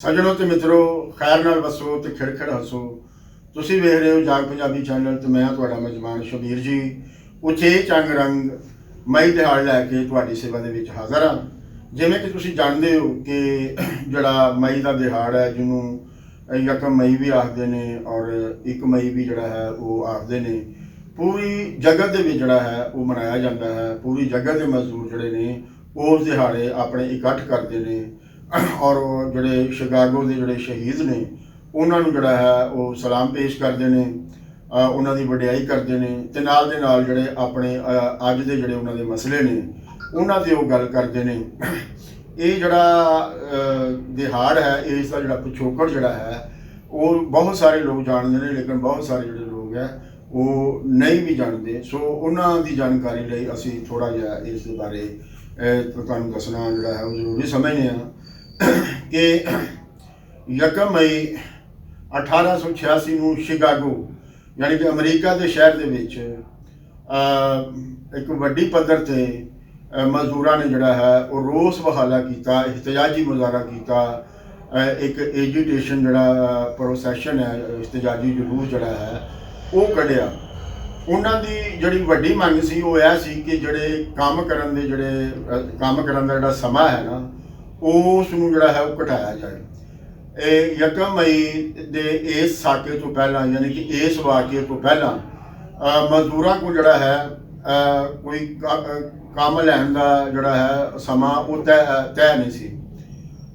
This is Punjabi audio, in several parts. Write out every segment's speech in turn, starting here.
ਸੱਜਣੋ ਤੇ ਮਿੱਤਰੋ, ਖੈਰ ਨਾਲ ਵਸੋ ਤੇ ਖਿੜ ਹੱਸੋ। ਤੁਸੀਂ ਵੇਖ ਰਹੇ ਹੋ ਜਾਗ ਪੰਜਾਬੀ ਚੈਨਲ ਤੇ ਮੈਂ ਤੁਹਾਡਾ ਮੇਜ਼ਬਾਨ ਸ਼ਬੀਰ ਜੀ ਉਚੇਚ ਅੰਗ ਰੰਗ ਮਈ ਦਿਹਾੜ ਲੈ ਕੇ ਤੁਹਾਡੀ ਸੇਵਾ ਦੇ ਵਿੱਚ ਹਾਜ਼ਰ ਹਾਂ। ਜਿਵੇਂ ਕਿ ਤੁਸੀਂ ਜਾਣਦੇ ਹੋ ਕਿ ਜਿਹੜਾ ਮਈ ਦਾ ਦਿਹਾੜ ਹੈ, ਜਿਹਨੂੰ 1 ਮਈ ਵੀ ਆਖਦੇ ਨੇ ਔਰ 1 ਮਈ ਵੀ ਜਿਹੜਾ ਹੈ ਉਹ ਆਖਦੇ ਨੇ, ਪੂਰੀ ਜਗਤ ਦੇ ਵਿੱਚ ਜਿਹੜਾ ਹੈ ਉਹ ਮਨਾਇਆ ਜਾਂਦਾ ਹੈ। ਪੂਰੀ ਜਗਤ ਦੇ ਮਜ਼ਦੂਰ ਜਿਹੜੇ ਨੇ ਉਸ ਦਿਹਾੜੇ ਆਪਣੇ ਇਕੱਠ ਕਰਦੇ ਨੇ ਔਰ ਜਿਹੜੇ ਸ਼ਿਕਾਗੋ ਦੇ ਜਿਹੜੇ ਸ਼ਹੀਦ ਨੇ ਉਹਨਾਂ ਨੂੰ ਜਿਹੜਾ ਹੈ ਉਹ ਸਲਾਮ ਪੇਸ਼ ਕਰਦੇ ਨੇ, ਉਹਨਾਂ ਦੀ ਵਡਿਆਈ ਕਰਦੇ ਨੇ ਤੇ ਨਾਲ ਦੇ ਨਾਲ ਜਿਹੜੇ ਆਪਣੇ ਅੱਜ ਦੇ ਜਿਹੜੇ ਉਹਨਾਂ ਦੇ ਮਸਲੇ ਨੇ ਉਹਨਾਂ 'ਤੇ ਉਹ ਗੱਲ ਕਰਦੇ ਨੇ। ਇਹ ਜਿਹੜਾ ਦਿਹਾੜ ਹੈ, ਇਸ ਦਾ ਜਿਹੜਾ ਪਿਛੋਕੜ ਜਿਹੜਾ ਹੈ ਉਹ ਬਹੁਤ ਸਾਰੇ ਲੋਕ ਜਾਣਦੇ ਨੇ, ਲੇਕਿਨ ਬਹੁਤ ਸਾਰੇ ਜਿਹੜੇ ਲੋਕ ਹੈ ਉਹ ਨਹੀਂ ਵੀ ਜਾਣਦੇ। ਸੋ ਉਹਨਾਂ ਦੀ ਜਾਣਕਾਰੀ ਲਈ ਅਸੀਂ ਥੋੜ੍ਹਾ ਜਿਹਾ ਇਸ ਦੇ ਬਾਰੇ ਤੁਹਾਨੂੰ ਦੱਸਣਾ ਜਿਹੜਾ ਹੈ ਉਹ ਜ਼ਰੂਰੀ ਸਮਝਦੇ ਹਾਂ ਕਿ 1 ਮਈ 1886 ਨੂੰ ਸ਼ਿਕਾਗੋ ਯਾਨੀ ਕਿ ਅਮਰੀਕਾ ਦੇ ਸ਼ਹਿਰ ਦੇ ਵਿੱਚ ਇੱਕ ਵੱਡੀ ਪੱਧਰ 'ਤੇ ਮਜ਼ਦੂਰਾਂ ਨੇ ਜਿਹੜਾ ਹੈ ਉਹ ਰੋਸ ਵਹਾਲਾ ਕੀਤਾ, ਇhtਜਾਜੀ ਮੁਜ਼ਾਹਰਾ ਕੀਤਾ, ਇੱਕ ਐਜੀਟੇਸ਼ਨ ਜਿਹੜਾ ਪ੍ਰੋਸੈਸ਼ਨ ਹੈ, ਇhtਜਾਜੀ ਜਲੂਸ ਜਿਹੜਾ ਹੈ ਉਹ ਕੱਢਿਆ। ਉਹਨਾਂ ਦੀ ਜਿਹੜੀ ਵੱਡੀ ਮੰਗ ਸੀ ਉਹ ਇਹ ਸੀ ਕਿ ਜਿਹੜੇ ਕੰਮ ਕਰਨ ਦਾ ਜਿਹੜਾ ਸਮਾਂ ਹੈ ਨਾ ਉਸ ਨੂੰ ਜਿਹੜਾ ਹੈ ਉਹ ਘਟਾਇਆ ਜਾਏ। ਇਹ 1 ਮਈ ਦੇ ਇਸ ਸਾਕੇ ਤੋਂ ਪਹਿਲਾਂ ਯਾਨੀ ਕਿ ਇਸ ਵਾਕਿਏ ਤੋਂ ਪਹਿਲਾਂ ਮਜ਼ਦੂਰਾਂ ਕੋਲ ਜਿਹੜਾ ਹੈ ਕੋਈ ਕੰਮ ਲੈਣ ਦਾ ਜਿਹੜਾ ਹੈ ਸਮਾਂ ਉਹ ਤੈਅ ਨਹੀਂ ਸੀ।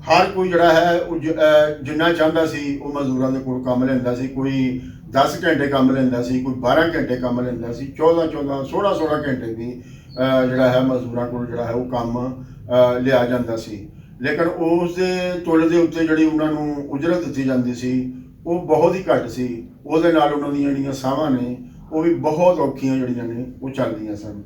ਹਰ ਕੋਈ ਜਿਹੜਾ ਹੈ ਉਹ ਜਿੰਨਾ ਚਾਹੁੰਦਾ ਸੀ ਉਹ ਮਜ਼ਦੂਰਾਂ ਦੇ ਕੋਲ ਕੰਮ ਲੈਂਦਾ ਸੀ। ਕੋਈ 10 ਘੰਟੇ ਕੰਮ ਲੈਂਦਾ ਸੀ, ਕੋਈ 12 ਘੰਟੇ ਕੰਮ ਲੈਂਦਾ ਸੀ, 14 16 ਘੰਟੇ ਵੀ ਜਿਹੜਾ ਹੈ ਮਜ਼ਦੂਰਾਂ ਕੋਲ ਜਿਹੜਾ ਹੈ ਉਹ ਕੰਮ ਲਿਆ ਜਾਂਦਾ ਸੀ। ਲੇਕਿਨ ਉਸ ਦੇ ਤੁਲ ਦੇ ਉੱਤੇ ਜਿਹੜੀ ਉਹਨਾਂ ਨੂੰ ਉਜਰਤ ਦਿੱਤੀ ਜਾਂਦੀ ਸੀ ਉਹ ਬਹੁਤ ਹੀ ਘੱਟ ਸੀ। ਉਹਦੇ ਨਾਲ ਉਹਨਾਂ ਦੀਆਂ ਜਿਹੜੀਆਂ ਸਾਹਾਂ ਨੇ ਉਹ ਵੀ ਬਹੁਤ ਔਖੀਆਂ ਜਿਹੜੀਆਂ ਨੇ ਉਹ ਚੱਲਦੀਆਂ ਸਨ।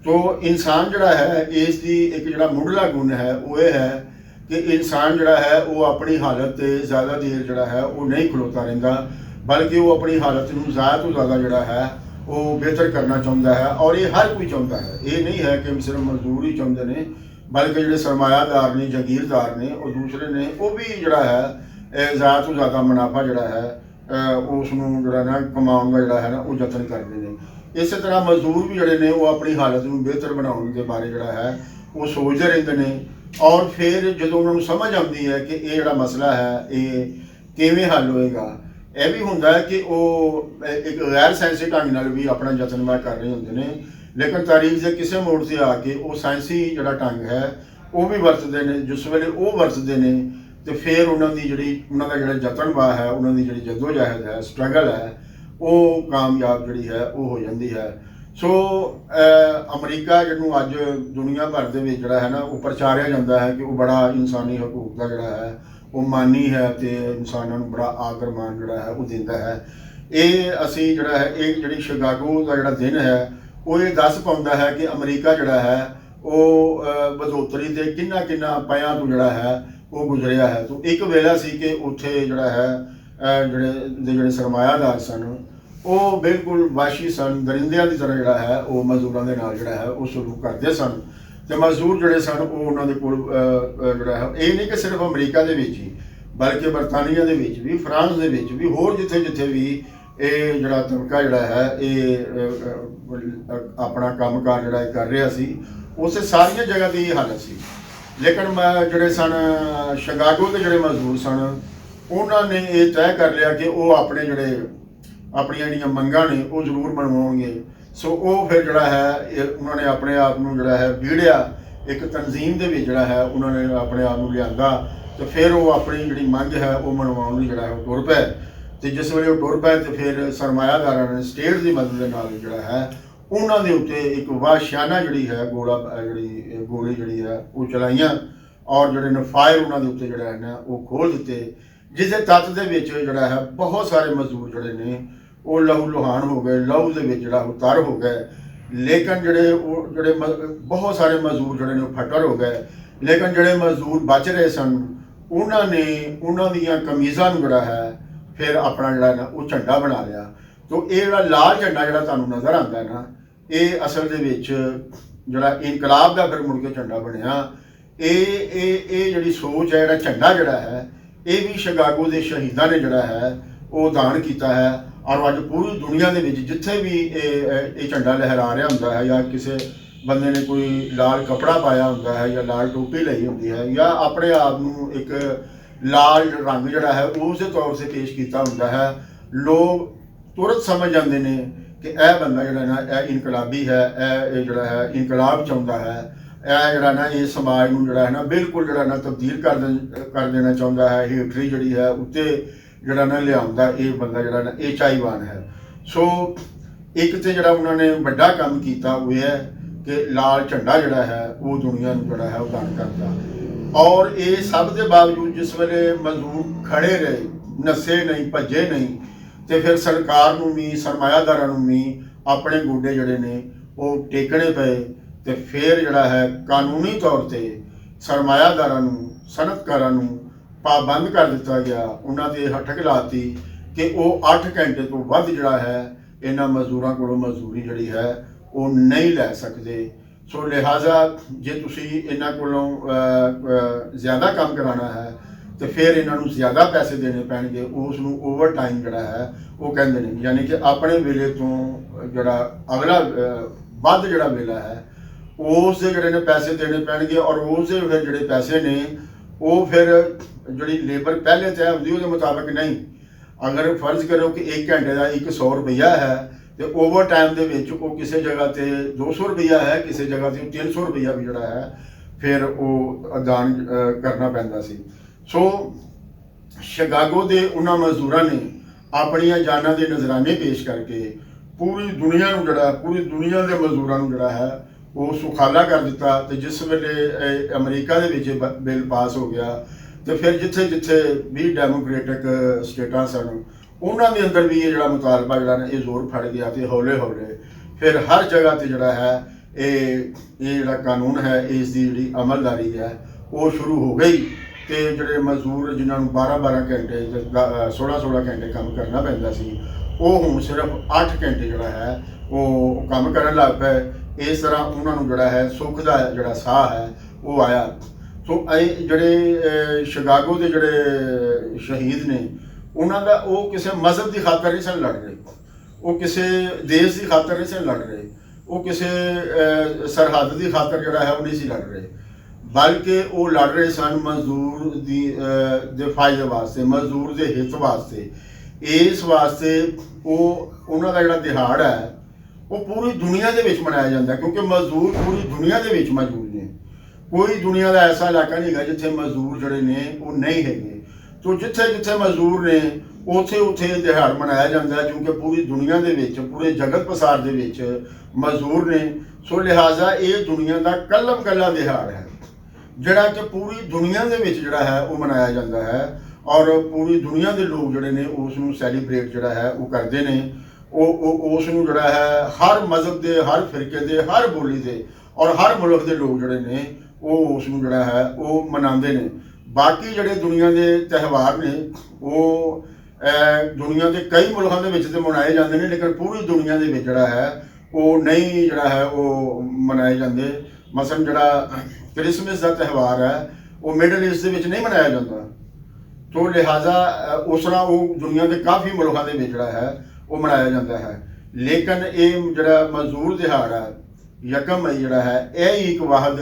ਤੋ ਇਨਸਾਨ ਜਿਹੜਾ ਹੈ ਇਸ ਦੀ ਇੱਕ ਜਿਹੜਾ ਮੁੱਢਲਾ ਗੁਣ ਹੈ ਉਹ ਇਹ ਹੈ ਕਿ ਇਨਸਾਨ ਜਿਹੜਾ ਹੈ ਉਹ ਆਪਣੀ ਹਾਲਤ 'ਤੇ ਜ਼ਿਆਦਾ ਦੇਰ ਜਿਹੜਾ ਹੈ ਉਹ ਨਹੀਂ ਖਲੋਤਾ ਰਹਿੰਦਾ, ਬਲਕਿ ਉਹ ਆਪਣੀ ਹਾਲਤ ਨੂੰ ਜ਼ਿਆਦਾ ਤੋਂ ਜ਼ਿਆਦਾ ਜਿਹੜਾ ਹੈ ਉਹ ਬਿਹਤਰ ਕਰਨਾ ਚਾਹੁੰਦਾ ਹੈ। ਔਰ ਇਹ ਹਰ ਕੋਈ ਚਾਹੁੰਦਾ ਹੈ, ਇਹ ਨਹੀਂ ਹੈ ਕਿ ਸਿਰਫ ਮਜ਼ਦੂਰ ਹੀ ਚਾਹੁੰਦੇ ਨੇ, ਬਲਕਿ ਜਿਹੜੇ ਸਰਮਾਇਆਦਾਰ ਨੇ, ਜਾਗੀਰਦਾਰ ਨੇ, ਉਹ ਦੂਸਰੇ ਨੇ, ਉਹ ਵੀ ਜਿਹੜਾ ਹੈ ਜ਼ਿਆਦਾ ਤੋਂ ਜ਼ਿਆਦਾ ਮੁਨਾਫਾ ਜਿਹੜਾ ਹੈ ਉਸ ਨੂੰ ਜਿਹੜਾ ਨਾ ਕਮਾਉਣ ਦਾ ਜਿਹੜਾ ਹੈ ਨਾ ਉਹ ਯਤਨ ਕਰਦੇ ਨੇ। ਇਸੇ ਤਰ੍ਹਾਂ ਮਜ਼ਦੂਰ ਵੀ ਜਿਹੜੇ ਨੇ ਉਹ ਆਪਣੀ ਹਾਲਤ ਨੂੰ ਬਿਹਤਰ ਬਣਾਉਣ ਦੇ ਬਾਰੇ ਜਿਹੜਾ ਹੈ ਉਹ ਸੋਚਦੇ ਰਹਿੰਦੇ ਨੇ। ਔਰ ਫਿਰ ਜਦੋਂ ਉਹਨਾਂ ਨੂੰ ਸਮਝ ਆਉਂਦੀ ਹੈ ਕਿ ਇਹ ਜਿਹੜਾ ਮਸਲਾ ਹੈ ਇਹ ਕਿਵੇਂ ਹੱਲ ਹੋਏਗਾ, ਇਹ ਵੀ ਹੁੰਦਾ ਹੈ ਕਿ ਉਹ ਇੱਕ ਗੈਰ ਸਾਇੰਸੀ ਢੰਗ ਨਾਲ ਵੀ ਆਪਣਾ ਯਤਨ ਕਰ ਰਹੇ ਹੁੰਦੇ ਨੇ, ਲੇਕਿਨ ਤਾਰੀਖ ਦੇ ਕਿਸੇ ਮੋੜ 'ਤੇ ਆ ਕੇ ਉਹ ਸਾਇੰਸੀ ਜਿਹੜਾ ਢੰਗ ਹੈ ਉਹ ਵੀ ਵਰਤਦੇ ਨੇ। ਜਿਸ ਵੇਲੇ ਉਹ ਵਰਤਦੇ ਨੇ ਤੇ ਫਿਰ ਉਹਨਾਂ ਦਾ ਜਿਹੜਾ ਯਤਨ ਹੈ, ਉਹਨਾਂ ਦੀ ਜਿਹੜੀ ਜਦੋਜਹਿਦ ਹੈ, ਸਟਰਗਲ ਹੈ, ਉਹ ਕਾਮਯਾਬ ਜਿਹੜੀ ਹੈ ਉਹ ਹੋ ਜਾਂਦੀ ਹੈ। ਸੋ ਅਮਰੀਕਾ ਜਿਹਨੂੰ ਅੱਜ ਦੁਨੀਆ ਭਰ ਦੇ ਵਿੱਚ ਜਿਹੜਾ ਹੈ ਨਾ ਉਹ ਪ੍ਰਚਾਰਿਆ ਜਾਂਦਾ ਹੈ ਕਿ ਉਹ ਬੜਾ ਇਨਸਾਨੀ ਹਕੂਕ ਦਾ ਜਿਹੜਾ ਹੈ ਉਹ ਮਾਨੀ ਹੈ ਤੇ ਇਨਸਾਨਾਂ ਨੂੰ ਬੜਾ ਆਦਰ ਮਾਣ ਜਿਹੜਾ ਹੈ ਉਹ ਦਿੰਦਾ ਹੈ। ਇਹ ਅਸੀਂ ਜਿਹੜਾ ਹੈ ਇਹ ਜਿਹੜੀ ਸ਼ਿਕਾਗੋ ਦਾ ਜਿਹੜਾ ਦਿਨ ਹੈ ਉਹ ਇਹ ਦੱਸ ਪਾਉਂਦਾ ਹੈ ਕਿ ਅਮਰੀਕਾ ਜਿਹੜਾ ਹੈ ਉਹ ਵਧੋਤਰੀ ਦੇ ਕਿੰਨਾ ਪਿਆਂ ਤੋਂ ਜਿਹੜਾ ਹੈ ਉਹ ਗੁਜ਼ਰਿਆ ਹੈ। ਤਾਂ ਇੱਕ ਵੇਲਾ ਸੀ ਕਿ ਉੱਥੇ ਜਿਹੜਾ ਹੈ ਜਿਹੜੇ ਸਰਮਾਇਆਦਾਰ ਸਨ ਉਹ ਬਿਲਕੁਲ ਵਾਸ਼ੀ ਸਨ, ਦਰਿੰਦਿਆਂ ਦੀ ਤਰ੍ਹਾਂ ਜਿਹੜਾ ਹੈ ਉਹ ਮਜ਼ਦੂਰਾਂ ਦੇ ਨਾਲ ਜਿਹੜਾ ਹੈ ਉਹ ਸਲੂਕ ਕਰਦੇ ਸਨ। ਤੇ ਮਜ਼ਦੂਰ ਜਿਹੜੇ ਸਨ ਉਹ ਉਹਨਾਂ ਦੇ ਕੋਲ ਜਿਹੜਾ ਹੈ ਇਹ ਨਹੀਂ ਕਿ ਸਿਰਫ ਅਮਰੀਕਾ ਦੇ ਵਿੱਚ ਹੀ, ਬਲਕਿ ਬਰਤਾਨੀਆ ਦੇ ਵਿੱਚ ਵੀ, ਫਰਾਂਸ ਦੇ ਵਿੱਚ ਵੀ, ਹੋਰ ਜਿੱਥੇ ਵੀ ਇਹ ਜਿਹੜਾ ਤਬਕਾ ਜਿਹੜਾ ਹੈ ਇਹ ਆਪਣਾ ਕੰਮਕਾਰ ਜਿਹੜਾ ਕਰ ਰਿਹਾ ਸੀ, ਉਸੇ ਸਾਰੀਆਂ ਜਗ੍ਹਾ 'ਤੇ ਇਹ ਹਾਲਤ ਸੀ। ਲੇਕਿਨ ਜਿਹੜੇ ਸਨ ਸ਼ਿਕਾਗੋ ਦੇ ਜਿਹੜੇ ਮਜ਼ਦੂਰ ਸਨ ਉਹਨਾਂ ਨੇ ਇਹ ਤੈਅ ਕਰ ਲਿਆ ਕਿ ਉਹ ਆਪਣੀਆਂ ਜਿਹੜੀਆਂ ਮੰਗਾਂ ਨੇ ਉਹ ਜ਼ਰੂਰ ਮਨਵਾਉਣਗੇ। ਸੋ ਉਹ ਫਿਰ ਜਿਹੜਾ ਹੈ ਉਹਨਾਂ ਨੇ ਆਪਣੇ ਆਪ ਨੂੰ ਜਿਹੜਾ ਹੈ ਵੀੜਿਆ, ਇੱਕ ਤਨਜ਼ੀਮ ਦੇ ਵਿੱਚ ਜਿਹੜਾ ਹੈ ਉਹਨਾਂ ਨੇ ਆਪਣੇ ਆਪ ਨੂੰ ਲਿਆਂਦਾ ਤੇ ਫਿਰ ਉਹ ਆਪਣੀ ਜਿਹੜੀ ਮੰਗ ਹੈ ਉਹ ਮਨਵਾਉਣ ਲਈ ਜਿਹੜਾ ਹੈ ਉਹ ਟੁਰ ਪਏ। ਤੇ ਜਿਸ ਵੇਲੇ ਉਹ ਟੁਰ ਪਏ ਤੇ ਫਿਰ ਸਰਮਾਇਆਦਾਰਾਂ ਨੇ ਸਟੇਟ ਦੀ ਮਦਦ ਦੇ ਨਾਲ ਜਿਹੜਾ ਹੈ ਉਹਨਾਂ ਦੇ ਉੱਤੇ ਇੱਕ ਵਾਸ਼ਿਆਨਾ ਜਿਹੜੀ ਹੈ ਗੋਲੀ ਜਿਹੜੀ ਹੈ ਉਹ ਚਲਾਈਆਂ ਔਰ ਜਿਹੜੇ ਨੇ ਫਾਇਰ ਉਹਨਾਂ ਦੇ ਉੱਤੇ ਜਿਹੜਾ ਹੈ ਨਾ ਉਹ ਖੋਲ੍ਹ ਦਿੱਤੇ, ਜਿਸ ਦੇ ਤੱਤ ਦੇ ਵਿੱਚ ਜਿਹੜਾ ਹੈ ਬਹੁਤ ਸਾਰੇ ਮਜ਼ਦੂਰ ਜਿਹੜੇ ਨੇ ਉਹ ਲਹੂ ਲੁਹਾਨ ਹੋ ਗਏ, ਲਹੂ ਦੇ ਵਿੱਚ ਜਿਹੜਾ ਉਹ ਤਰ ਹੋ ਗਏ। ਲੇਕਿਨ ਜਿਹੜੇ ਬਹੁਤ ਸਾਰੇ ਮਜ਼ਦੂਰ ਜਿਹੜੇ ਨੇ ਉਹ ਫੱਟੜ ਹੋ ਗਏ। ਲੇਕਿਨ ਜਿਹੜੇ ਮਜ਼ਦੂਰ ਬਚ ਰਹੇ ਸਨ ਉਹਨਾਂ ਨੇ ਉਹਨਾਂ ਦੀਆਂ ਕਮੀਜ਼ਾਂ ਨੂੰ ਜਿਹੜਾ ਹੈ ਫਿਰ ਆਪਣਾ ਜਿਹੜਾ ਨਾ ਉਹ ਝੰਡਾ ਬਣਾ ਲਿਆ। ਤੋ ਇਹ ਜਿਹੜਾ ਲਾਲ ਝੰਡਾ ਜਿਹੜਾ ਤੁਹਾਨੂੰ ਨਜ਼ਰ ਆਉਂਦਾ ਨਾ ਇਹ ਅਸਲ ਦੇ ਵਿੱਚ ਜਿਹੜਾ ਇਨਕਲਾਬ ਦਾ ਫਿਰ ਮੁੜ ਕੇ ਝੰਡਾ ਬਣਿਆ। ਇਹ ਜਿਹੜੀ ਸੋਚ ਹੈ, ਜਿਹੜਾ ਝੰਡਾ ਜਿਹੜਾ ਹੈ ਇਹ ਵੀ ਸ਼ਿਕਾਗੋ ਦੇ ਸ਼ਹੀਦਾਂ ਨੇ ਜਿਹੜਾ ਹੈ ਉਹ ਦਾਨ ਕੀਤਾ ਹੈ। ਔਰ ਅੱਜ ਪੂਰੀ ਦੁਨੀਆ ਦੇ ਵਿੱਚ ਜਿੱਥੇ ਵੀ ਇਹ ਝੰਡਾ ਲਹਿਰਾ ਰਿਹਾ ਹੁੰਦਾ ਹੈ, ਜਾਂ ਕਿਸੇ ਬੰਦੇ ਨੇ ਕੋਈ ਲਾਲ ਕਪੜਾ ਪਾਇਆ ਹੁੰਦਾ ਹੈ, ਜਾਂ ਲਾਲ ਟੋਪੀ ਲਈ ਹੁੰਦੀ ਹੈ, ਜਾਂ ਆਪਣੇ ਆਪ ਨੂੰ ਇੱਕ ਲਾਲ ਰੰਗ ਜਿਹੜਾ ਹੈ ਉਸੇ ਤੌਰ 'ਤੇ ਪੇਸ਼ ਕੀਤਾ ਹੁੰਦਾ ਹੈ, ਲੋਕ ਤੁਰੰਤ ਸਮਝ ਜਾਂਦੇ ਨੇ ਕਿ ਇਹ ਬੰਦਾ ਜਿਹੜਾ ਨਾ ਇਹ ਇਨਕਲਾਬੀ ਹੈ, ਇਹ ਜਿਹੜਾ ਹੈ ਇਨਕਲਾਬ ਚਾਹੁੰਦਾ ਹੈ, ਇਹ ਜਿਹੜਾ ਨਾ ਇਹ ਸਮਾਜ ਨੂੰ ਜਿਹੜਾ ਹੈ ਨਾ ਬਿਲਕੁਲ ਜਿਹੜਾ ਨਾ ਤਬਦੀਲ ਕਰ ਦੇਣਾ ਚਾਹੁੰਦਾ ਹੈ, ਹਿਸਟਰੀ ਜਿਹੜੀ ਹੈ ਉੱਤੇ ਜਿਹੜਾ ਨਾ ਲਿਆਉਂਦਾ ਇਹ ਬੰਦਾ ਜਿਹੜਾ ਨਾ ਇਹ ਚਾਹੀਵਾਨ ਹੈ। ਸੋ ਇੱਕ ਤੇ ਜਿਹੜਾ ਉਹਨਾਂ ਨੇ ਵੱਡਾ ਕੰਮ ਕੀਤਾ ਉਹ ਇਹ ਹੈ ਕਿ ਲਾਲ ਝੰਡਾ ਜਿਹੜਾ ਹੈ ਉਹ ਦੁਨੀਆ ਨੂੰ ਜਿਹੜਾ ਹੈ ਉਹ ਦਾਨ ਕਰਦਾ। ਔਰ ਇਹ ਸਭ ਦੇ ਬਾਵਜੂਦ ਜਿਸ ਵੇਲੇ ਮਜ਼ਦੂਰ ਖੜੇ ਰਹੇ, ਨੱਸੇ ਨਹੀਂ, ਭੱਜੇ ਨਹੀਂ, ਤੇ ਫਿਰ ਸਰਕਾਰ ਨੂੰ ਵੀ ਸਰਮਾਇਆਦਾਰਾਂ ਨੂੰ ਵੀ ਆਪਣੇ ਗੋਡੇ ਜਿਹੜੇ ਨੇ ਉਹ ਟੇਕਣੇ ਪਏ, ਤੇ ਫਿਰ ਜਿਹੜਾ ਹੈ ਕਾਨੂੰਨੀ ਤੌਰ 'ਤੇ ਸਰਮਾਇਆਦਾਰਾਂ ਨੂੰ, ਸਨਅਤਕਾਰਾਂ ਨੂੰ ਪਾਬੰਦ ਕਰ ਦਿੱਤਾ ਗਿਆ। ਉਹਨਾਂ 'ਤੇ ਹੱਠਕ ਲਾਤੀ ਕਿ ਉਹ 8 ਘੰਟੇ ਤੋਂ ਵੱਧ ਜਿਹੜਾ ਹੈ ਇਹਨਾਂ ਮਜ਼ਦੂਰਾਂ ਕੋਲੋਂ ਮਜ਼ਦੂਰੀ ਜਿਹੜੀ ਹੈ ਉਹ ਨਹੀਂ ਲੈ ਸਕਦੇ। ਸੋ ਲਿਹਾਜ਼ਾ ਜੇ ਤੁਸੀਂ ਇਹਨਾਂ ਕੋਲੋਂ ਜ਼ਿਆਦਾ ਕੰਮ ਕਰਾਉਣਾ ਹੈ ਤੇ ਫਿਰ ਇਹਨਾਂ ਨੂੰ ਜ਼ਿਆਦਾ ਪੈਸੇ ਦੇਣੇ ਪੈਣਗੇ। ਉਸ ਨੂੰ ਓਵਰ ਟਾਈਮ ਜਿਹੜਾ ਹੈ ਉਹ ਕਹਿੰਦੇ ਨੇ, ਯਾਨੀ ਕਿ ਆਪਣੇ ਵੇਲੇ ਤੋਂ ਜਿਹੜਾ ਅਗਲਾ ਵੱਧ ਜਿਹੜਾ ਵੇਲਾ ਹੈ ਉਸ ਦੇ ਜਿਹੜੇ ਨੇ ਪੈਸੇ ਦੇਣੇ ਪੈਣਗੇ। ਔਰ ਉਸ ਦੇ ਫਿਰ ਜਿਹੜੇ ਪੈਸੇ ਨੇ ਉਹ ਫਿਰ ਜਿਹੜੀ ਲੇਬਰ ਪਹਿਲੇ ਤੈਅ ਹੁੰਦੀ ਉਹਦੇ ਮੁਤਾਬਕ ਨਹੀਂ। ਅਗਰ ਫਰਜ਼ ਕਰੋ ਕਿ 1 ਘੰਟੇ ਦਾ 100 ਰੁਪਈਆ ਹੈ ਤੇ ਓਵਰ ਟਾਈਮ ਦੇ ਵਿੱਚ ਉਹ ਕਿਸੇ ਜਗ੍ਹਾ ਤੇ 200 ਰੁਪਈਆ ਹੈ, ਕਿਸੇ ਜਗ੍ਹਾ ਤੇ 300 ਰੁਪਈਆ ਵੀ ਜਿਹੜਾ ਹੈ ਫਿਰ ਉਹ ਅਦਾਨ ਕਰਨਾ ਪੈਂਦਾ ਸੀ। ਸੋ ਸ਼ਿਕਾਗੋ ਦੇ ਉਹਨਾਂ ਮਜ਼ਦੂਰਾਂ ਨੇ ਆਪਣੀਆਂ ਜਾਨਾਂ ਦੇ ਨਜ਼ਰਾਨੇ ਪੇਸ਼ ਕਰਕੇ ਪੂਰੀ ਦੁਨੀਆ ਨੂੰ ਜਿਹੜਾ, ਪੂਰੀ ਦੁਨੀਆ ਦੇ ਮਜ਼ਦੂਰਾਂ ਨੂੰ ਜਿਹੜਾ ਹੈ ਉਹ ਸੁਖਾਲਾ ਕਰ ਦਿੱਤਾ। ਤੇ ਜਿਸ ਵੇਲੇ ਅਮਰੀਕਾ ਦੇ ਵਿੱਚ ਬਿੱਲ ਪਾਸ ਹੋ ਗਿਆ ਤੇ ਫਿਰ ਜਿੱਥੇ ਜਿੱਥੇ ਵੀ ਡੈਮੋਕ੍ਰੇਟਿਕ ਸਟੇਟਾਂ ਸਨ ਉਹਨਾਂ ਦੇ ਅੰਦਰ ਵੀ ਇਹ ਜਿਹੜਾ ਮੁਤਾਲਬਾ ਜਿਹੜਾ ਨਾ ਇਹ ਜ਼ੋਰ ਫੜ ਗਿਆ, ਤੇ ਹੌਲੇ ਹੌਲੇ ਫਿਰ ਹਰ ਜਗ੍ਹਾ ਤੇ ਜਿਹੜਾ ਹੈ ਇਹ ਜਿਹੜਾ ਕਾਨੂੰਨ ਹੈ ਇਸ ਦੀ ਜਿਹੜੀ ਅਮਲਦਾਰੀ ਹੈ ਉਹ ਸ਼ੁਰੂ ਹੋ ਗਈ। ਤੇ ਜਿਹੜੇ ਮਜ਼ਦੂਰ ਜਿਨ੍ਹਾਂ ਨੂੰ 12-12 ਘੰਟੇ 16-16 ਘੰਟੇ ਕੰਮ ਕਰਨਾ ਪੈਂਦਾ ਸੀ ਉਹ ਹੁਣ ਸਿਰਫ 8 ਘੰਟੇ ਜਿਹੜਾ ਹੈ ਉਹ ਕੰਮ ਕਰਨ ਲੱਗ ਪਏ। ਇਸ ਤਰ੍ਹਾਂ ਉਹਨਾਂ ਨੂੰ ਜਿਹੜਾ ਹੈ ਸੁੱਖ ਦਾ ਜਿਹੜਾ ਸਾਹ ਹੈ ਉਹ ਆਇਆ। ਸੋ ਇਹ ਜਿਹੜੇ ਸ਼ਿਕਾਗੋ ਦੇ ਜਿਹੜੇ ਸ਼ਹੀਦ ਨੇ ਉਹਨਾਂ ਦਾ ਉਹ ਕਿਸੇ ਮਜ਼ਹਬ ਦੀ ਖਾਤਰ ਨਹੀਂ ਸਨ ਲੜ ਰਹੇ, ਉਹ ਕਿਸੇ ਦੇਸ਼ ਦੀ ਖਾਤਰ ਨਹੀਂ ਸਨ ਲੜ ਰਹੇ, ਉਹ ਕਿਸੇ ਸਰਹੱਦ ਦੀ ਖਾਤਰ ਜਿਹੜਾ ਹੈ ਉਹ ਨਹੀਂ ਸੀ ਲੜ ਰਹੇ, ਬਲਕਿ ਉਹ ਲੜ ਰਹੇ ਸਨ ਮਜ਼ਦੂਰ ਦੇ ਫਾਇਦੇ ਵਾਸਤੇ, ਮਜ਼ਦੂਰ ਦੇ ਹਿੱਤ ਵਾਸਤੇ। ਇਸ ਵਾਸਤੇ ਉਹਨਾਂ ਦਾ ਜਿਹੜਾ ਦਿਹਾੜ ਹੈ ਉਹ ਪੂਰੀ ਦੁਨੀਆ ਦੇ ਵਿੱਚ ਮਨਾਇਆ ਜਾਂਦਾ, ਕਿਉਂਕਿ ਮਜ਼ਦੂਰ ਪੂਰੀ ਦੁਨੀਆ ਦੇ ਵਿੱਚ ਮੌਜੂਦ ਨੇ। ਕੋਈ ਦੁਨੀਆ ਦਾ ਐਸਾ ਇਲਾਕਾ ਨਹੀਂ ਹੈਗਾ ਜਿੱਥੇ ਮਜ਼ਦੂਰ ਜਿਹੜੇ ਨੇ ਉਹ ਨਹੀਂ ਹੈਗੇ। ਤੋ ਜਿੱਥੇ ਜਿੱਥੇ ਮਜ਼ਦੂਰ ਨੇ ਉੱਥੇ ਉੱਥੇ ਦਿਹਾੜ ਮਨਾਇਆ ਜਾਂਦਾ ਹੈ, ਕਿਉਂਕਿ ਪੂਰੀ ਦੁਨੀਆ ਦੇ ਵਿੱਚ, ਪੂਰੇ ਜਗਤ ਪਸਾਰ ਦੇ ਵਿੱਚ ਮਜ਼ਦੂਰ ਨੇ। ਸੋ ਲਿਹਾਜ਼ਾ ਇਹ ਦੁਨੀਆ ਦਾ ਕੱਲਮ ਕੱਲਾ ਦਿਹਾੜ ਹੈ ਜਿਹੜਾ ਕਿ ਪੂਰੀ ਦੁਨੀਆ ਦੇ ਵਿੱਚ ਜਿਹੜਾ ਹੈ ਉਹ ਮਨਾਇਆ ਜਾਂਦਾ ਹੈ। ਔਰ ਪੂਰੀ ਦੁਨੀਆ ਦੇ ਲੋਕ ਜਿਹੜੇ ਨੇ ਉਸ ਨੂੰ ਸੈਲੀਬ੍ਰੇਟ ਜਿਹੜਾ ਹੈ ਉਹ ਕਰਦੇ ਨੇ। ਉਹ ਉਸ ਨੂੰ ਜਿਹੜਾ ਹੈ ਹਰ ਮਜ਼ਹਬ ਦੇ, ਹਰ ਫਿਰਕੇ ਦੇ, ਹਰ ਬੋਲੀ ਦੇ ਔਰ ਹਰ ਮੁਲਕ ਦੇ ਲੋਕ ਜਿਹੜੇ ਨੇ ਉਹ ਉਸ ਨੂੰ ਜਿਹੜਾ ਹੈ ਉਹ ਮਨਾਉਂਦੇ ਨੇ। ਬਾਕੀ ਜਿਹੜੇ ਦੁਨੀਆ ਦੇ ਤਿਉਹਾਰ ਨੇ ਉਹ ਦੁਨੀਆ ਦੇ ਕਈ ਮੁਲਕਾਂ ਦੇ ਵਿੱਚ ਤੇ ਮਨਾਏ ਜਾਂਦੇ ਨੇ, ਲੇਕਿਨ ਪੂਰੀ ਦੁਨੀਆ ਦੇ ਵਿੱਚ ਜਿਹੜਾ ਹੈ ਉਹ ਨਹੀਂ ਜਿਹੜਾ ਹੈ ਉਹ ਮਨਾਏ ਜਾਂਦੇ। ਮਸਲਨ ਜਿਹੜਾ ਕ੍ਰਿਸਮਸ ਦਾ ਤਿਉਹਾਰ ਹੈ ਉਹ ਮਿਡਲ ਈਸਟ ਦੇ ਵਿੱਚ ਨਹੀਂ ਮਨਾਇਆ ਜਾਂਦਾ। ਤੋ ਲਿਹਾਜ਼ਾ ਉਸ ਤਰ੍ਹਾਂ ਉਹ ਦੁਨੀਆ ਦੇ ਕਾਫੀ ਮੁਲਕਾਂ ਦੇ ਵਿੱਚ ਜਿਹੜਾ ਹੈ ਉਹ ਮਨਾਇਆ ਜਾਂਦਾ ਹੈ। ਲੇਕਿਨ ਇਹ ਜਿਹੜਾ ਮਜ਼ਦੂਰ ਦਿਹਾੜ ਹੈ 1 ਮਈ ਜਿਹੜਾ ਹੈ ਇਹ ਇੱਕ ਵਾਹਦ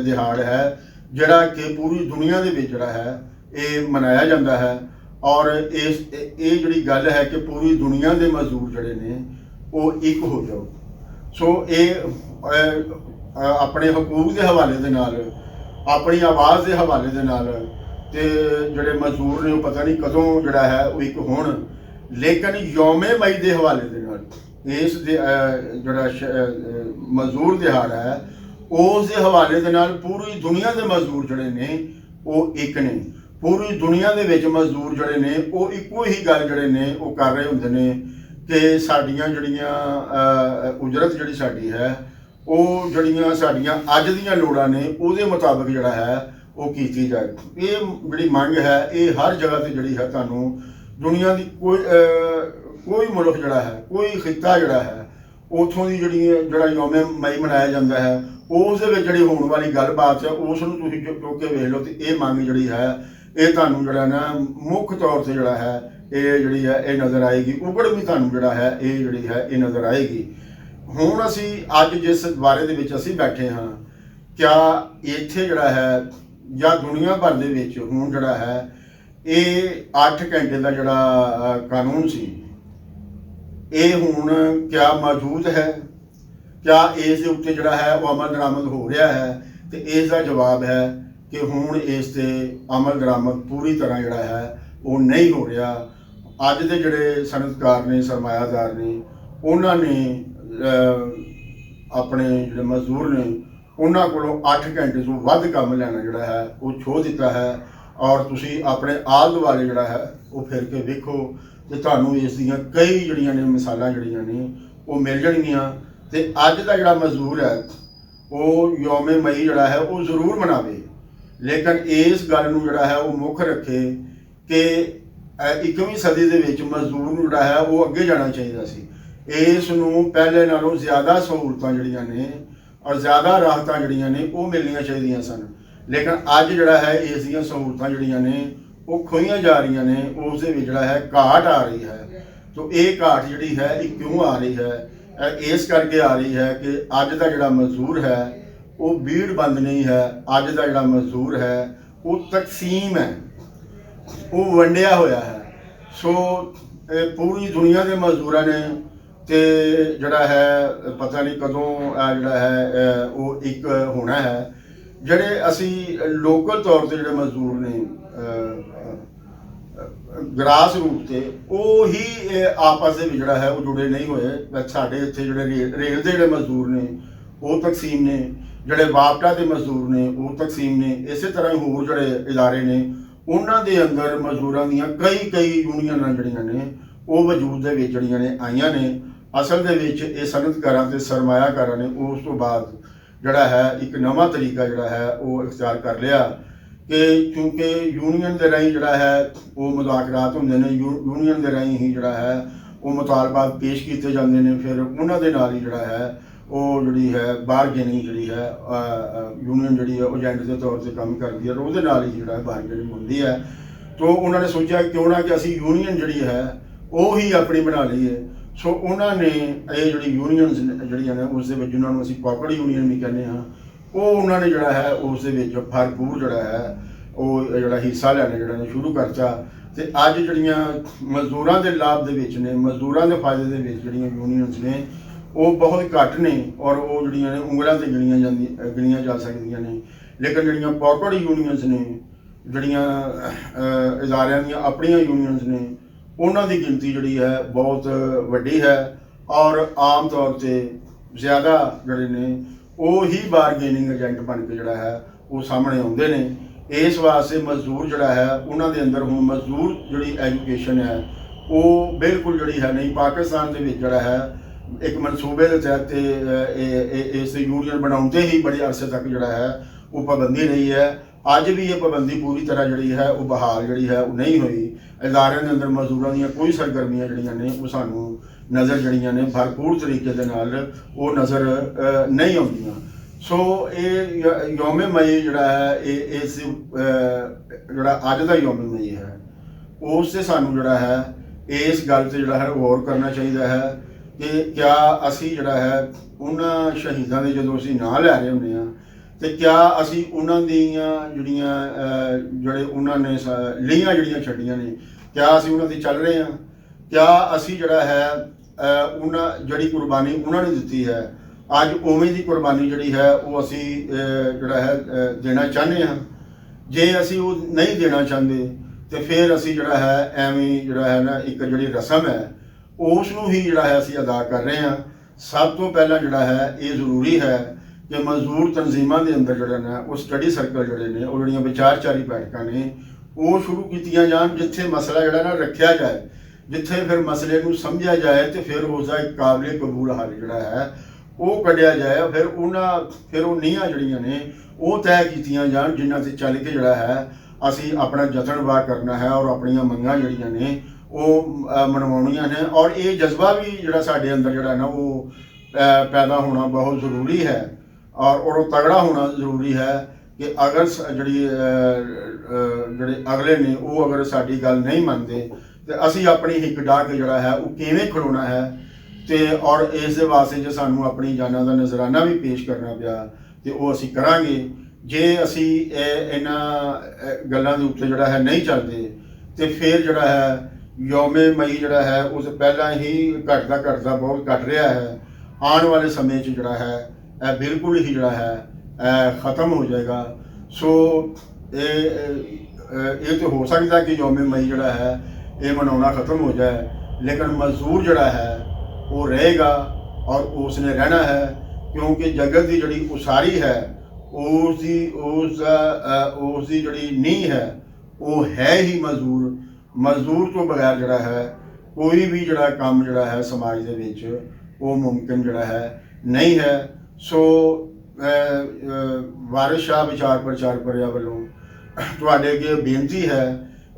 ਦਿਹਾੜ ਹੈ ਜਿਹੜਾ ਕਿ ਪੂਰੀ ਦੁਨੀਆ ਦੇ ਵਿੱਚ ਜਿਹੜਾ ਹੈ ਇਹ ਮਨਾਇਆ ਜਾਂਦਾ ਹੈ। ਔਰ ਇਹ ਜਿਹੜੀ ਗੱਲ ਹੈ ਕਿ ਪੂਰੀ ਦੁਨੀਆ ਦੇ ਮਜ਼ਦੂਰ ਜਿਹੜੇ ਨੇ ਉਹ ਇੱਕ ਹੋ ਜਾਓ। ਸੋ ਇਹ ਆਪਣੇ ਹਕੂਕ ਦੇ ਹਵਾਲੇ ਦੇ ਨਾਲ, ਆਪਣੀ ਆਵਾਜ਼ ਦੇ ਹਵਾਲੇ ਦੇ ਨਾਲ, ਤੇ ਜਿਹੜੇ ਮਜ਼ਦੂਰ ਨੇ ਉਹ ਪਤਾ ਨਹੀਂ ਕਦੋਂ ਜਿਹੜਾ ਹੈ ਉਹ ਇੱਕ ਹੋਣ, ਲੇਕਿਨ ਯੌਮੇ ਮਈ ਦੇ ਹਵਾਲੇ ਦੇ ਨਾਲ ਇਸ ਦੇ ਜਿਹੜਾ ਮਜ਼ਦੂਰ ਦਿਹਾੜਾ ਹੈ ਉਸ ਦੇ ਹਵਾਲੇ ਦੇ ਨਾਲ ਪੂਰੀ ਦੁਨੀਆ ਦੇ ਮਜ਼ਦੂਰ ਜਿਹੜੇ ਨੇ ਉਹ ਇੱਕ ਨੇ। ਪੂਰੀ ਦੁਨੀਆ ਦੇ ਵਿੱਚ ਮਜ਼ਦੂਰ ਜਿਹੜੇ ਨੇ ਉਹ ਇੱਕੋ ਹੀ ਗੱਲ ਜਿਹੜੇ ਨੇ ਉਹ ਕਰ ਰਹੇ ਹੁੰਦੇ ਨੇ ਕਿ ਸਾਡੀਆਂ ਜਿਹੜੀਆਂ ਉਜਰਤ ਜਿਹੜੀ ਸਾਡੀ ਹੈ ਉਹ ਜਿਹੜੀਆਂ ਸਾਡੀਆਂ ਅੱਜ ਦੀਆਂ ਲੋੜਾਂ ਨੇ ਉਹਦੇ ਮੁਤਾਬਕ ਜਿਹੜਾ ਹੈ ਉਹ ਕੀਤੀ ਜਾਏ। ਇਹ ਜਿਹੜੀ ਮੰਗ ਹੈ ਇਹ ਹਰ ਜਗ੍ਹਾ ਤੇ ਜਿਹੜੀ ਹੈ ਤੁਹਾਨੂੰ ਦੁਨੀਆ ਦੀ ਕੋਈ ਮੁਲਕ ਜਿਹੜਾ ਹੈ, ਕੋਈ ਖਿੱਤਾ ਜਿਹੜਾ ਹੈ ਉੱਥੋਂ ਦੀ ਜਿਹੜਾ ਯੌਮੇ ਮਈ ਮਨਾਇਆ ਜਾਂਦਾ ਹੈ ਉਸ ਦੇ ਵਿੱਚ ਜਿਹੜੀ ਹੋਣ ਵਾਲੀ ਗੱਲਬਾਤ ਹੈ ਉਸ ਨੂੰ ਤੁਸੀਂ ਚੁੱਕ ਕੇ ਵੇਖ ਲਓ ਤੇ ਇਹ ਮੰਗ ਜਿਹੜੀ ਹੈ ਇਹ ਤੁਹਾਨੂੰ ਜਿਹੜਾ ਨਾ ਮੁੱਖ ਤੌਰ ਤੇ ਜਿਹੜਾ ਹੈ ਇਹ ਜਿਹੜੀ ਹੈ ਇਹ ਨਜ਼ਰ ਆਏਗੀ। ਉਗੜ ਵੀ ਤੁਹਾਨੂੰ ਜਿਹੜਾ ਹੈ ਇਹ ਜਿਹੜੀ ਹੈ ਇਹ ਨਜ਼ਰ ਆਏਗੀ। ਹੁਣ ਅਸੀਂ ਅੱਜ ਜਿਸ ਬਾਰੇ ਦੇ ਵਿੱਚ ਅਸੀਂ ਬੈਠੇ ਹਾਂ, ਕਿਆ ਇੱਥੇ ਜਿਹੜਾ ਹੈ ਜਾਂ ਦੁਨੀਆ ਭਰ ਦੇ ਵਿੱਚ ਹੁਣ ਜਿਹੜਾ ਹੈ ਇਹ 8 ਘੰਟੇ ਦਾ ਜਿਹੜਾ ਕਾਨੂੰਨ ਸੀ ਇਹ ਹੁਣ ਕਿਆ ਮੌਜੂਦ ਹੈ? ਕਿਆ ਇਸ ਦੇ ਉੱਤੇ ਜਿਹੜਾ ਹੈ ਉਹ ਅਮਲ ਦਰਾਮਦ ਹੋ ਰਿਹਾ ਹੈ? ਤੇ ਇਸ ਦਾ ਜਵਾਬ ਹੈ ਕਿ ਹੁਣ ਇਸ ਤੇ ਅਮਲ ਦਰਾਮਦ ਪੂਰੀ ਤਰ੍ਹਾਂ ਜਿਹੜਾ ਹੈ ਉਹ ਨਹੀਂ ਹੋ ਰਿਹਾ। ਅੱਜ ਦੇ ਜਿਹੜੇ ਸਨਅਤਕਾਰ ਨੇ, ਸਰਮਾਇਆਦਾਰ ਨੇ, ਉਹਨਾਂ ਨੇ ਆਪਣੇ ਜਿਹੜੇ ਮਜ਼ਦੂਰ ਨੇ ਉਹਨਾਂ ਕੋਲੋਂ 8 ਘੰਟੇ ਤੋਂ ਵੱਧ ਕੰਮ ਲੈਣਾ ਜਿਹੜਾ ਹੈ ਉਹ ਛੋਹ ਦਿੱਤਾ ਹੈ। ਔਰ ਤੁਸੀਂ ਆਪਣੇ ਆਲੇ ਦੁਆਲੇ ਜਿਹੜਾ ਹੈ ਉਹ ਫਿਰ ਕੇ ਵੇਖੋ ਤੇ ਤੁਹਾਨੂੰ ਇਸ ਦੀਆਂ ਕਈ ਜਿਹੜੀਆਂ ਨੇ ਮਿਸਾਲਾਂ ਜਿਹੜੀਆਂ ਨੇ ਉਹ ਮਿਲ ਜਾਣਗੀਆਂ। ਤੇ ਅੱਜ ਦਾ ਜਿਹੜਾ ਮਜ਼ਦੂਰ ਹੈ ਉਹ ਯੌਮ ਮਈ ਜਿਹੜਾ ਹੈ ਉਹ ਜ਼ਰੂਰ ਮਨਾਵੇ, ਲੇਕਿਨ ਇਸ ਗੱਲ ਨੂੰ ਜਿਹੜਾ ਹੈ ਉਹ ਮੁੱਖ ਰੱਖੇ ਕਿ 21ਵੀਂ ਸਦੀ ਦੇ ਵਿੱਚ ਮਜ਼ਦੂਰ ਨੂੰ ਜਿਹੜਾ ਹੈ ਉਹ ਅੱਗੇ ਜਾਣਾ ਚਾਹੀਦਾ ਸੀ। ਇਸ ਨੂੰ ਪਹਿਲੇ ਨਾਲੋਂ ਜ਼ਿਆਦਾ ਸਹੂਲਤਾਂ ਜਿਹੜੀਆਂ ਨੇ ਔਰ ਜ਼ਿਆਦਾ ਰਾਹਤਾਂ ਜਿਹੜੀਆਂ ਨੇ ਉਹ ਮਿਲਣੀਆਂ ਚਾਹੀਦੀਆਂ ਸਨ, ਲੇਕਿਨ ਅੱਜ ਜਿਹੜਾ ਹੈ ਇਸ ਦੀਆਂ ਸਹੂਲਤਾਂ ਜਿਹੜੀਆਂ ਨੇ ਉਹ ਖੋਈਆਂ ਜਾ ਰਹੀਆਂ ਨੇ। ਉਸ ਦੇ ਵਿੱਚ ਜਿਹੜਾ ਹੈ ਘਾਟ ਆ ਰਹੀ ਹੈ। ਤੋ ਇਹ ਘਾਟ ਜਿਹੜੀ ਹੈ ਇਹ ਕਿਉਂ ਆ ਰਹੀ ਹੈ? ਇਸ ਕਰਕੇ ਆ ਰਹੀ ਹੈ ਕਿ ਅੱਜ ਦਾ ਜਿਹੜਾ ਮਜ਼ਦੂਰ ਹੈ ਉਹ ਬੀੜ ਬੰਦ ਨਹੀਂ ਹੈ। ਅੱਜ ਦਾ ਜਿਹੜਾ ਮਜ਼ਦੂਰ ਹੈ ਉਹ ਤਕਸੀਮ ਹੈ, ਉਹ ਵੰਡਿਆ ਹੋਇਆ ਹੈ। ਸੋ ਪੂਰੀ ਦੁਨੀਆ ਦੇ ਮਜ਼ਦੂਰਾਂ ਨੇ ਤੇ ਜਿਹੜਾ ਹੈ ਪਤਾ ਨਹੀਂ ਕਦੋਂ ਜਿਹੜਾ ਹੈ ਉਹ ਇੱਕ ਹੋਣਾ ਹੈ। ਜਿਹੜੇ ਅਸੀਂ ਲੋਕਲ ਤੌਰ ਤੇ ਜਿਹੜੇ ਮਜ਼ਦੂਰ ਨੇ ਗ੍ਰਾਸ ਰੂਟ ਤੇ ਉਹ ਹੀ ਆਪਸ ਦੇ ਵਿੱਚ ਜਿਹੜਾ ਹੈ ਉਹ ਜੁੜੇ ਨਹੀਂ ਹੋਏ। ਸਾਡੇ ਇੱਥੇ ਜਿਹੜੇ ਰੇਲ ਦੇ ਜਿਹੜੇ ਮਜ਼ਦੂਰ ਨੇ ਉਹ ਤਕਸੀਮ ਨੇ, ਜਿਹੜੇ ਵਾਪਟਾ ਦੇ ਮਜ਼ਦੂਰ ਨੇ ਉਹ ਤਕਸੀਮ ਨੇ। ਇਸੇ ਤਰ੍ਹਾਂ ਹੀ ਹੋਰ ਜਿਹੜੇ ਇਦਾਰੇ ਨੇ ਉਹਨਾਂ ਦੇ ਅੰਦਰ ਮਜ਼ਦੂਰਾਂ ਦੀਆਂ ਕਈ ਯੂਨੀਅਨਾਂ ਜਿਹੜੀਆਂ ਨੇ ਉਹ ਵਜੂਦ ਦੇ ਵਿੱਚ ਜਿਹੜੀਆਂ ਨੇ ਆਈਆਂ ਨੇ। ਅਸਲ ਦੇ ਵਿੱਚ ਇਹ ਸਨਅਤਕਾਰਾਂ ਤੇ ਸਰਮਾਇਆਕਾਰਾਂ ਨੇ ਉਸ ਤੋਂ ਬਾਅਦ ਜਿਹੜਾ ਹੈ ਇੱਕ ਨਵਾਂ ਤਰੀਕਾ ਜਿਹੜਾ ਹੈ ਉਹ ਇਖਤਿਆਰ ਕਰ ਲਿਆ ਕਿ ਕਿਉਂਕਿ ਯੂਨੀਅਨ ਦੇ ਰਾਹੀਂ ਜਿਹੜਾ ਹੈ ਉਹ ਮੁਜ਼ਾਕਰਾਤ ਹੁੰਦੇ ਨੇ, ਯੂਨੀਅਨ ਦੇ ਰਾਹੀਂ ਹੀ ਜਿਹੜਾ ਹੈ ਉਹ ਮੁਤਾਲਬਾਤ ਪੇਸ਼ ਕੀਤੇ ਜਾਂਦੇ ਨੇ। ਫਿਰ ਉਹਨਾਂ ਦੇ ਨਾਲ ਹੀ ਜਿਹੜਾ ਹੈ ਉਹ ਜਿਹੜੀ ਹੈ ਬਾਰਗੇਨਿੰਗ ਜਿਹੜੀ ਹੈ ਯੂਨੀਅਨ ਜਿਹੜੀ ਹੈ ਉਹ ਏਜੰਟ ਦੇ ਤੌਰ ਤੇ ਕੰਮ ਕਰਦੀ ਹੈ, ਉਹਦੇ ਨਾਲ ਹੀ ਜਿਹੜਾ ਬਾਰਗੇਨਿੰਗ ਹੁੰਦੀ ਹੈ। ਤੋ ਉਹਨਾਂ ਨੇ ਸੋਚਿਆ ਕਿਉਂ ਨਾ ਕਿ ਅਸੀਂ ਯੂਨੀਅਨ ਜਿਹੜੀ ਹੈ ਉਹ ਹੀ ਆਪਣੀ ਬਣਾ ਲਈਏ। ਸੋ ਉਹਨਾਂ ਨੇ ਇਹ ਜਿਹੜੀ ਯੂਨੀਅਨਸ ਜਿਹੜੀਆਂ ਨੇ ਉਸ ਦੇ ਵਿੱਚ ਜਿਹਨਾਂ ਨੂੰ ਅਸੀਂ ਪਾਕੜ ਯੂਨੀਅਨ ਵੀ ਕਹਿੰਦੇ ਹਾਂ ਉਹ ਉਹਨਾਂ ਨੇ ਜਿਹੜਾ ਹੈ ਉਸ ਦੇ ਵਿੱਚ ਭਰਪੂਰ ਜਿਹੜਾ ਹੈ ਉਹ ਜਿਹੜਾ ਹਿੱਸਾ ਲੈਣਾ ਜਿਹੜਾ ਨੇ ਸ਼ੁਰੂ ਕਰਤਾ। ਤੇ ਅੱਜ ਜਿਹੜੀਆਂ ਮਜ਼ਦੂਰਾਂ ਦੇ ਲਾਭ ਦੇ ਵਿੱਚ ਨੇ, ਮਜ਼ਦੂਰਾਂ ਦੇ ਫਾਇਦੇ ਦੇ ਵਿੱਚ ਜਿਹੜੀਆਂ ਯੂਨੀਅਨਸ ਨੇ ਉਹ ਬਹੁਤ ਘੱਟ ਨੇ ਔਰ ਉਹ ਜਿਹੜੀਆਂ ਨੇ ਉਂਗਲਾਂ ਤੇ ਗਿਣੀਆਂ ਜਾ ਸਕਦੀਆਂ ਨੇ। ਲੇਕਿਨ ਜਿਹੜੀਆਂ ਪਾਕੜ ਯੂਨੀਅਨਸ ਨੇ, ਜਿਹੜੀਆਂ ਇਦਾਰਿਆਂ ਦੀਆਂ ਆਪਣੀਆਂ ਯੂਨੀਅਨਸ ਨੇ, ਉਹਨਾਂ ਦੀ ਗਿਣਤੀ ਜਿਹੜੀ ਹੈ ਬਹੁਤ ਵੱਡੀ ਹੈ ਔਰ ਆਮ ਤੌਰ ਤੇ ਜ਼ਿਆਦਾ ਜਿਹੜੇ ਨੇ ਉਹ ਹੀ ਬਾਰਗੇਨਿੰਗ ਏਜੰਟ ਬਣ ਕੇ ਜਿਹੜਾ ਹੈ ਉਹ ਸਾਹਮਣੇ ਆਉਂਦੇ ਨੇ। ਇਸ ਵਾਸਤੇ ਮਜ਼ਦੂਰ ਜਿਹੜਾ ਹੈ ਉਹਨਾਂ ਦੇ ਅੰਦਰ ਹੁਣ ਮਜ਼ਦੂਰ ਜਿਹੜੀ ਐਜੂਕੇਸ਼ਨ ਹੈ ਉਹ ਬਿਲਕੁਲ ਜਿਹੜੀ ਹੈ ਨਹੀਂ। ਪਾਕਿਸਤਾਨ ਦੇ ਵਿੱਚ ਜਿਹੜਾ ਹੈ ਇੱਕ ਮਨਸੂਬੇ ਦੇ ਤਹਿਤ ਇਸ ਯੂਨੀਅਨ ਬਣਾਉਂਦੇ ਹੀ ਬੜੇ ਅਰਸੇ ਤੱਕ ਜਿਹੜਾ ਹੈ ਉਹ ਪਾਬੰਦੀ ਰਹੀ ਹੈ। ਅੱਜ ਵੀ ਇਹ ਪਾਬੰਦੀ ਪੂਰੀ ਤਰ੍ਹਾਂ ਜਿਹੜੀ ਹੈ ਉਹ ਬਹਾਲ ਜਿਹੜੀ ਹੈ ਉਹ ਨਹੀਂ ਹੋਈ। ਇਦਾਰਿਆਂ ਦੇ ਅੰਦਰ ਮਜ਼ਦੂਰਾਂ ਦੀਆਂ ਕੋਈ ਸਰਗਰਮੀਆਂ ਜਿਹੜੀਆਂ ਨੇ ਉਹ ਸਾਨੂੰ ਨਜ਼ਰ ਜਿਹੜੀਆਂ ਨੇ ਭਰਪੂਰ ਤਰੀਕੇ ਦੇ ਨਾਲ ਉਹ ਨਜ਼ਰ ਨਹੀਂ ਆਉਂਦੀਆਂ। ਸੋ ਇਹ ਯੌਮ ਮਈ ਜਿਹੜਾ ਹੈ ਇਹ ਇਸ ਜਿਹੜਾ ਅੱਜ ਦਾ ਯੌਮ ਮਈ ਹੈ ਉਸ 'ਤੇ ਸਾਨੂੰ ਜਿਹੜਾ ਹੈ ਇਸ ਗੱਲ 'ਤੇ ਜਿਹੜਾ ਹੈ ਗੌਰ ਕਰਨਾ ਚਾਹੀਦਾ ਹੈ ਕਿ ਕਿਆ ਅਸੀਂ ਜਿਹੜਾ ਹੈ ਉਹਨਾਂ ਸ਼ਹੀਦਾਂ ਦੇ ਜਦੋਂ ਅਸੀਂ ਨਾਂ ਲੈ ਰਹੇ ਹੁੰਦੇ ਹਾਂ ਤੇ ਕਿਆ ਅਸੀਂ ਉਹਨਾਂ ਦੀਆਂ ਜਿਹੜੀਆਂ ਜਿਹੜੇ ਉਹਨਾਂ ਨੇ ਲੀਹਾਂ ਜਿਹੜੀਆਂ ਛੱਡੀਆਂ ਨੇ ਕਿਆ ਅਸੀਂ ਉਹਨਾਂ 'ਤੇ ਚੱਲ ਰਹੇ ਹਾਂ? ਕਿਆ ਅਸੀਂ ਜਿਹੜਾ ਹੈ ਉਹਨਾਂ ਜਿਹੜੀ ਕੁਰਬਾਨੀ ਉਹਨਾਂ ਨੇ ਦਿੱਤੀ ਹੈ ਅੱਜ ਉਵੇਂ ਦੀ ਕੁਰਬਾਨੀ ਜਿਹੜੀ ਹੈ ਉਹ ਅਸੀਂ ਜਿਹੜਾ ਹੈ ਦੇਣਾ ਚਾਹੁੰਦੇ ਹਾਂ? ਜੇ ਅਸੀਂ ਉਹ ਨਹੀਂ ਦੇਣਾ ਚਾਹੁੰਦੇ ਤੇ ਫਿਰ ਅਸੀਂ ਜਿਹੜਾ ਹੈ ਐਵੇਂ ਜਿਹੜਾ ਹੈ ਨਾ ਇੱਕ ਜਿਹੜੀ ਰਸਮ ਹੈ ਉਸ ਨੂੰ ਹੀ ਜਿਹੜਾ ਹੈ ਅਸੀਂ ਅਦਾ ਕਰ ਰਹੇ ਹਾਂ। ਸਭ ਤੋਂ ਪਹਿਲਾਂ ਜਿਹੜਾ ਹੈ ਇਹ ਜ਼ਰੂਰੀ ਹੈ ਕਿ ਮਜ਼ਦੂਰ ਤਨਜ਼ੀਮਾਂ ਦੇ ਅੰਦਰ ਜਿਹੜਾ ਨਾ ਉਹ ਸਟੱਡੀ ਸਰਕਲ ਜਿਹੜੇ ਨੇ ਉਹ ਜਿਹੜੀਆਂ ਵਿਚਾਰਚਾਰੀ ਬੈਠਕਾਂ ਨੇ ਉਹ ਸ਼ੁਰੂ ਕੀਤੀਆਂ ਜਾਣ, ਜਿੱਥੇ ਮਸਲਾ ਜਿਹੜਾ ਨਾ ਰੱਖਿਆ ਜਾਏ, ਜਿੱਥੇ ਫਿਰ ਮਸਲੇ ਨੂੰ ਸਮਝਿਆ ਜਾਏ ਤੇ ਫਿਰ ਉਸਦਾ ਇੱਕ ਕਾਬਲੇ ਕਬੂਲ ਹੱਲ ਜਿਹੜਾ ਹੈ ਉਹ ਕੱਢਿਆ ਜਾਏ। ਫਿਰ ਉਹ ਨੀਹਾਂ ਜਿਹੜੀਆਂ ਨੇ ਉਹ ਤੈਅ ਕੀਤੀਆਂ ਜਾਣ ਜਿਨ੍ਹਾਂ 'ਤੇ ਚੱਲ ਕੇ ਜਿਹੜਾ ਹੈ ਅਸੀਂ ਆਪਣਾ ਜਤਨਵਾ ਕਰਨਾ ਹੈ ਔਰ ਆਪਣੀਆਂ ਮੰਗਾਂ ਜਿਹੜੀਆਂ ਨੇ ਉਹ ਮਨਵਾਉਣੀਆਂ ਨੇ। ਔਰ ਇਹ ਜਜ਼ਬਾ ਵੀ ਜਿਹੜਾ ਸਾਡੇ ਅੰਦਰ ਜਿਹੜਾ ਨਾ ਉਹ ਪੈਦਾ ਹੋਣਾ ਬਹੁਤ ਜ਼ਰੂਰੀ ਹੈ ਔਰ ਉਹ ਤਗੜਾ ਹੋਣਾ ਜ਼ਰੂਰੀ ਹੈ ਕਿ ਅਗਰ ਜਿਹੜੇ ਅਗਲੇ ਨੇ ਉਹ ਅਗਰ ਸਾਡੀ ਗੱਲ ਨਹੀਂ ਮੰਨਦੇ ਤੇ ਅਸੀਂ ਆਪਣੀ ਹਿੱਕ ਡਾਹ ਕੇ ਜਿਹੜਾ ਹੈ ਉਹ ਕਿਵੇਂ ਖੜੋਣਾ ਹੈ, ਤੇ ਔਰ ਇਸ ਦੇ ਵਾਸਤੇ ਜੇ ਸਾਨੂੰ ਆਪਣੀ ਜਾਨਾਂ ਦਾ ਨਜ਼ਰਾਨਾ ਵੀ ਪੇਸ਼ ਕਰਨਾ ਪਿਆ ਤੇ ਉਹ ਅਸੀਂ ਕਰਾਂਗੇ। ਜੇ ਅਸੀਂ ਇਹਨਾਂ ਗੱਲਾਂ ਦੇ ਉੱਤੇ ਜਿਹੜਾ ਹੈ ਨਹੀਂ ਚੱਲਦੇ ਤੇ ਫਿਰ ਜਿਹੜਾ ਹੈ ਯੌਮੇ ਮਈ ਜਿਹੜਾ ਹੈ ਉਸ ਪਹਿਲਾਂ ਹੀ ਘਟਦਾ ਬਹੁਤ ਘਟ ਰਿਹਾ ਹੈ। ਆਉਣ ਵਾਲੇ ਸਮੇਂ 'ਚ ਜਿਹੜਾ ਹੈ ਇਹ ਬਿਲਕੁਲ ਹੀ ਜਿਹੜਾ ਹੈ ख़त्म ਹੋ ਜਾਏਗਾ। ਸੋ ਇਹ ਤਾਂ ਹੋ ਸਕਦਾ ਕਿ ਯੌਮੇ ਮਈ ਜਿਹੜਾ ਹੈ ਇਹ ਮਨਾਉਣਾ ख़त्म ਹੋ ਜਾਏ, ਲੇਕਿਨ ਮਜ਼ਦੂਰ ਜਿਹੜਾ ਹੈ ਉਹ ਰਹੇਗਾ ਔਰ ਉਸਨੇ ਰਹਿਣਾ ਹੈ, ਕਿਉਂਕਿ ਜਗਤ ਦੀ ਜਿਹੜੀ ਉਸਾਰੀ ਹੈ ਉਸ ਦੀ ਜਿਹੜੀ ਨੀਂਹ ਹੈ ਉਹ ਹੈ ਹੀ ਮਜ਼ਦੂਰ। ਮਜ਼ਦੂਰ ਤੋਂ ਬਗੈਰ ਜਿਹੜਾ ਹੈ ਕੋਈ ਵੀ ਜਿਹੜਾ ਕੰਮ ਜਿਹੜਾ ਹੈ ਸਮਾਜ ਦੇ ਵਿੱਚ ਉਹ ਮੁਮਕਿਨ ਜਿਹੜਾ ਹੈ ਨਹੀਂ ਹੈ। ਸੋ ਵਾਰਿਸ ਸ਼ਾਹ ਵਿਚਾਰ ਪ੍ਰਚਾਰ ਪਰਿਆ ਵੱਲੋਂ ਤੁਹਾਡੇ ਅੱਗੇ ਬੇਨਤੀ ਹੈ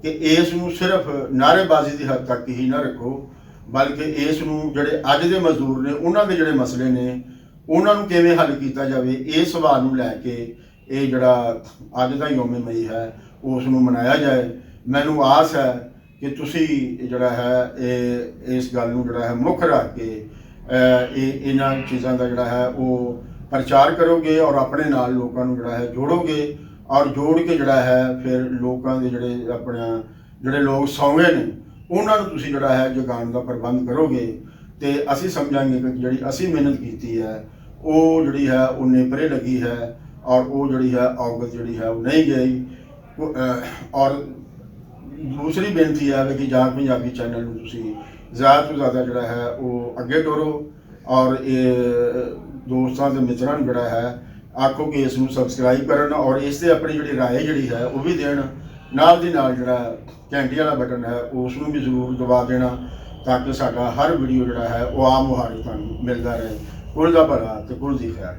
ਕਿ ਇਸ ਨੂੰ ਸਿਰਫ ਨਾਅਰੇਬਾਜ਼ੀ ਦੀ ਹੱਦ ਤੱਕ ਹੀ ਨਾ ਰੱਖੋ, ਬਲਕਿ ਇਸ ਨੂੰ ਜਿਹੜੇ ਅੱਜ ਦੇ ਮਜ਼ਦੂਰ ਨੇ ਉਹਨਾਂ ਦੇ ਜਿਹੜੇ ਮਸਲੇ ਨੇ ਉਹਨਾਂ ਨੂੰ ਕਿਵੇਂ ਹੱਲ ਕੀਤਾ ਜਾਵੇ, ਇਸ ਸਵਾਲ ਨੂੰ ਲੈ ਕੇ ਇਹ ਜਿਹੜਾ ਅੱਜ ਦਾ ਯੌਮੇ ਮਈ ਹੈ ਉਸ ਨੂੰ ਮਨਾਇਆ ਜਾਏ। ਮੈਨੂੰ ਆਸ ਹੈ ਕਿ ਤੁਸੀਂ ਜਿਹੜਾ ਹੈ ਇਹ ਇਸ ਗੱਲ ਨੂੰ ਜਿਹੜਾ ਹੈ ਮੁੱਖ ਰੱਖ ਕੇ ਇਹਨਾਂ ਚੀਜ਼ਾਂ ਦਾ ਜਿਹੜਾ ਹੈ ਉਹ ਪ੍ਰਚਾਰ ਕਰੋਗੇ ਔਰ ਆਪਣੇ ਨਾਲ ਲੋਕਾਂ ਨੂੰ ਜਿਹੜਾ ਹੈ ਜੋੜੋਗੇ, ਔਰ ਜੋੜ ਕੇ ਜਿਹੜਾ ਹੈ ਫਿਰ ਲੋਕਾਂ ਦੇ ਜਿਹੜੇ ਲੋਕ ਸੌਂਗੇ ਨੇ ਉਹਨਾਂ ਨੂੰ ਤੁਸੀਂ ਜਿਹੜਾ ਹੈ ਜਗਾਉਣ ਦਾ ਪ੍ਰਬੰਧ ਕਰੋਗੇ, ਤੇ ਅਸੀਂ ਸਮਝਾਂਗੇ ਕਿ ਜਿਹੜੀ ਅਸੀਂ ਮਿਹਨਤ ਕੀਤੀ ਹੈ ਉਹ ਜਿਹੜੀ ਹੈ ਉਹ ਨੇਪਰੇ ਲੱਗੀ ਹੈ ਔਰ ਉਹ ਜਿਹੜੀ ਹੈ ਔਗਤ ਜਿਹੜੀ ਹੈ ਉਹ ਨਹੀਂ ਗਈ। ਔਰ ਦੂਸਰੀ ਬੇਨਤੀ ਹੈ ਕਿ ਜਾਗ ਪੰਜਾਬੀ ਚੈਨਲ ਨੂੰ ਤੁਸੀਂ ਜ਼ਿਆਦਾ ਤੋਂ ਜ਼ਿਆਦਾ ਜਿਹੜਾ ਹੈ ਉਹ ਅੱਗੇ ਤੋਰੋ ਔਰ ਇਹ ਦੋਸਤਾਂ ਤੇ ਮਿੱਤਰਾਂ ਨੂੰ ਜਿਹੜਾ ਹੈ ਆਖੋ ਕਿ ਇਸ ਨੂੰ ਸਬਸਕ੍ਰਾਈਬ ਕਰਨ ਔਰ ਇਸ ਤੇ ਆਪਣੀ ਜਿਹੜੀ ਰਾਏ ਜਿਹੜੀ ਹੈ ਉਹ ਵੀ ਦੇਣ। ਨਾਲ ਦੀ ਨਾਲ ਜਿਹੜਾ ਘੰਟੀ ਵਾਲਾ ਬਟਨ ਹੈ ਉਸ ਨੂੰ ਵੀ ਜ਼ਰੂਰ ਦਬਾ ਦੇਣਾ, ਤਾਂ ਕਿ ਸਾਡਾ ਹਰ ਵੀਡੀਓ ਜਿਹੜਾ ਹੈ ਉਹ ਆਮ ਮੁਹਾਰੇ ਤੁਹਾਨੂੰ ਮਿਲਦਾ ਰਹੇ। ਕੁਲ ਦਾ ਭਲਾ ਤੇ ਕੁਲ ਦੀ ਖੈਰ।